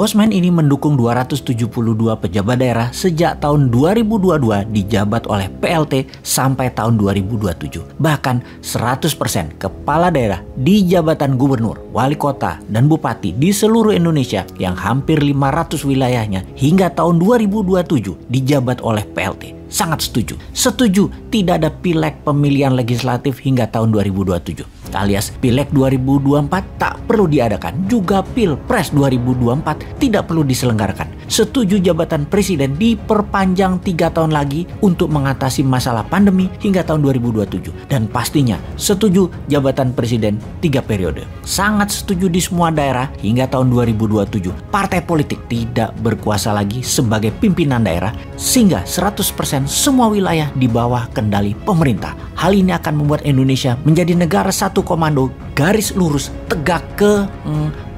Bosman ini mendukung 272 pejabat daerah sejak tahun 2022 dijabat oleh PLT sampai tahun 2027. Bahkan 100% kepala daerah di jabatan gubernur, wali kota, dan bupati di seluruh Indonesia yang hampir 500 wilayahnya hingga tahun 2027 dijabat oleh PLT. Sangat setuju. Setuju tidak ada pileg pemilihan legislatif hingga tahun 2027. Alias pileg 2024 tak perlu diadakan. Juga pilpres 2024 tidak perlu diselenggarakan. Setuju jabatan presiden diperpanjang 3 tahun lagi untuk mengatasi masalah pandemi hingga tahun 2027. Dan pastinya setuju jabatan presiden 3 periode. Sangat setuju di semua daerah hingga tahun 2027. Partai politik tidak berkuasa lagi sebagai pimpinan daerah sehingga 100% semua wilayah di bawah kendali pemerintah. Hal ini akan membuat Indonesia menjadi negara satu komando, garis lurus, tegak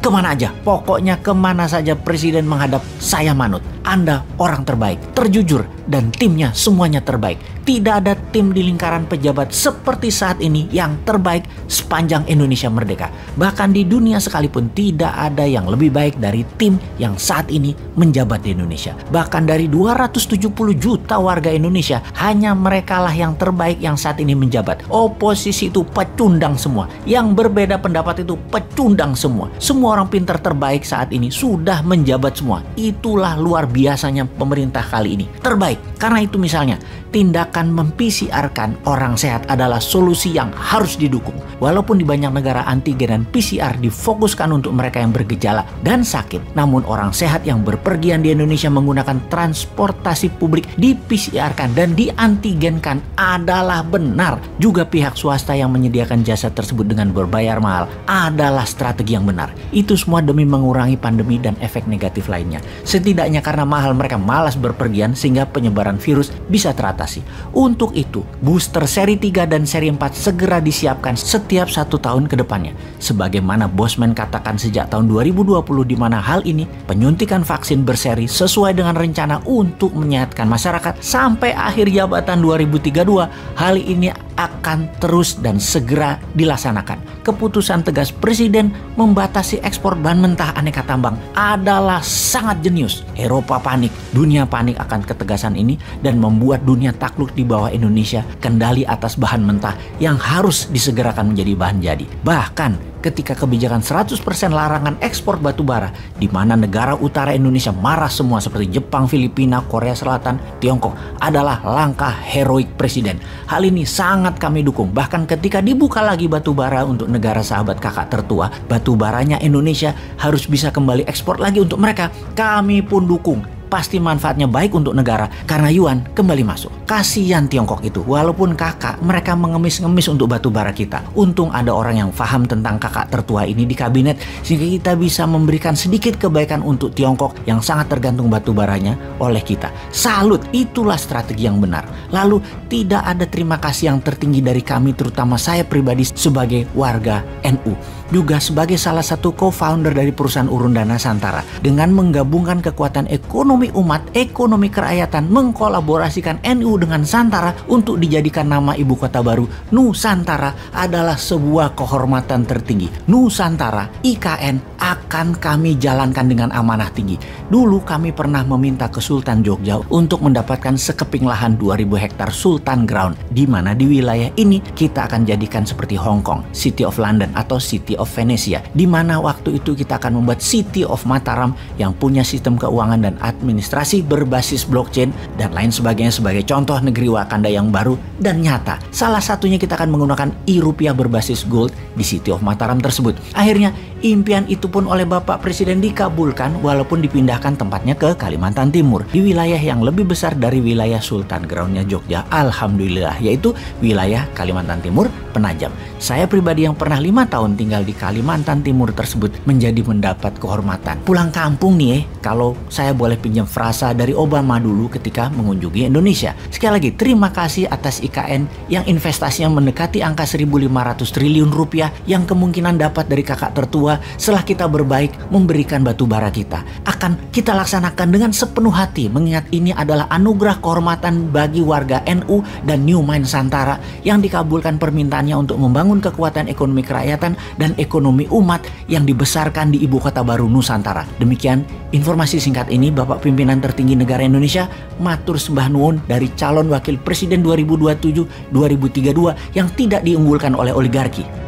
kemana aja. Pokoknya kemana saja presiden menghadap, saya manut. Anda orang terbaik, terjujur, dan timnya semuanya terbaik. Tidak ada tim di lingkaran pejabat seperti saat ini yang terbaik sepanjang Indonesia merdeka. Bahkan di dunia sekalipun tidak ada yang lebih baik dari tim yang saat ini menjabat di Indonesia. Bahkan dari 270 juta warga Indonesia, hanya merekalah yang terbaik yang saat ini menjabat. Oposisi itu pecundang semua. Yang berbeda pendapat itu pecundang semua. Semua orang pintar terbaik saat ini sudah menjabat semua. Itulah luar biasanya pemerintah kali ini. Terbaik. Karena itu misalnya, tindakan mem-PCR-kan orang sehat adalah solusi yang harus didukung. Walaupun di banyak negara antigen dan PCR difokuskan untuk mereka yang bergejala dan sakit, namun orang sehat yang berpergian di Indonesia menggunakan transportasi publik di-PCR-kan dan di-antigenkan adalah benar. Juga pihak swasta yang menyediakan jasa tersebut dengan berbayar mahal adalah strategi yang benar. Itu semua demi mengurangi pandemi dan efek negatif lainnya. Setidaknya karena mahal mereka malas berpergian sehingga penyebaran virus bisa teratasi. Untuk itu, booster seri 3 dan seri 4 segera disiapkan setiap 1 tahun ke depannya. Sebagaimana Bosman katakan sejak tahun 2020 di mana hal ini penyuntikan vaksin berseri sesuai dengan rencana untuk menyehatkan masyarakat sampai akhir jabatan 2032. Hal ini akan terus dan segera dilaksanakan. Keputusan tegas Presiden membatasi ekspor bahan mentah aneka tambang adalah sangat jenius. Eropa panik, dunia panik akan ketegasan ini dan membuat dunia takluk di bawah Indonesia kendali atas bahan mentah yang harus disegerakan menjadi bahan jadi. Bahkan ketika kebijakan 100% larangan ekspor batu bara, di mana negara utara Indonesia marah semua seperti Jepang, Filipina, Korea Selatan, Tiongkok, adalah langkah heroik Presiden. Hal ini sangat kami dukung. Bahkan ketika dibuka lagi batu bara untuk negara sahabat kakak tertua, batu baranya Indonesia harus bisa kembali ekspor lagi untuk mereka. Kami pun dukung. Pasti manfaatnya baik untuk negara karena yuan kembali masuk. Kasihan Tiongkok itu, walaupun kakak mereka mengemis-ngemis untuk batu bara kita. Untung ada orang yang paham tentang kakak tertua ini di kabinet sehingga kita bisa memberikan sedikit kebaikan untuk Tiongkok yang sangat tergantung batu baranya oleh kita. Salut, itulah strategi yang benar. Lalu tidak ada terima kasih yang tertinggi dari kami, terutama saya pribadi sebagai warga NU. Juga sebagai salah satu co-founder dari perusahaan Urun Dana Santara. Dengan menggabungkan kekuatan ekonomi umat, ekonomi kerakyatan, mengkolaborasikan NU dengan Santara untuk dijadikan nama ibu kota baru Nusantara adalah sebuah kehormatan tertinggi. Nusantara, IKN, akan kami jalankan dengan amanah tinggi. Dulu kami pernah meminta ke Sultan Jogja untuk mendapatkan sekeping lahan 2000 hektar Sultan Ground, di mana di wilayah ini kita akan jadikan seperti Hong Kong, City of London atau City of Venesia, di mana waktu itu kita akan membuat City of Mataram yang punya sistem keuangan dan administrasi berbasis blockchain dan lain sebagainya sebagai contoh negeri Wakanda yang baru dan nyata. Salah satunya kita akan menggunakan e-rupiah berbasis gold di City of Mataram tersebut. Akhirnya impian itu pun oleh Bapak Presiden dikabulkan walaupun dipindahkan tempatnya ke Kalimantan Timur, di wilayah yang lebih besar dari wilayah Sultan Groundnya Jogja, alhamdulillah, yaitu wilayah Kalimantan Timur Penajam. Saya pribadi yang pernah 5 tahun tinggal di Kalimantan Timur tersebut menjadi mendapat kehormatan. Pulang kampung nih kalau saya boleh pinjam meminjam frasa dari Obama dulu ketika mengunjungi Indonesia. Sekali lagi, terima kasih atas IKN yang investasinya mendekati angka 1.500 triliun rupiah yang kemungkinan dapat dari kakak tertua setelah kita berbaik memberikan batu bara kita. Akan kita laksanakan dengan sepenuh hati, mengingat ini adalah anugerah kehormatan bagi warga NU dan New Mind Nusantara yang dikabulkan permintaannya untuk membangun kekuatan ekonomi kerakyatan dan ekonomi umat yang dibesarkan di ibu kota baru Nusantara. Demikian informasi singkat ini Bapak Pimpinan Tertinggi Negara Indonesia, matur sembah nuwun dari calon wakil presiden 2027-2032 yang tidak diunggulkan oleh oligarki.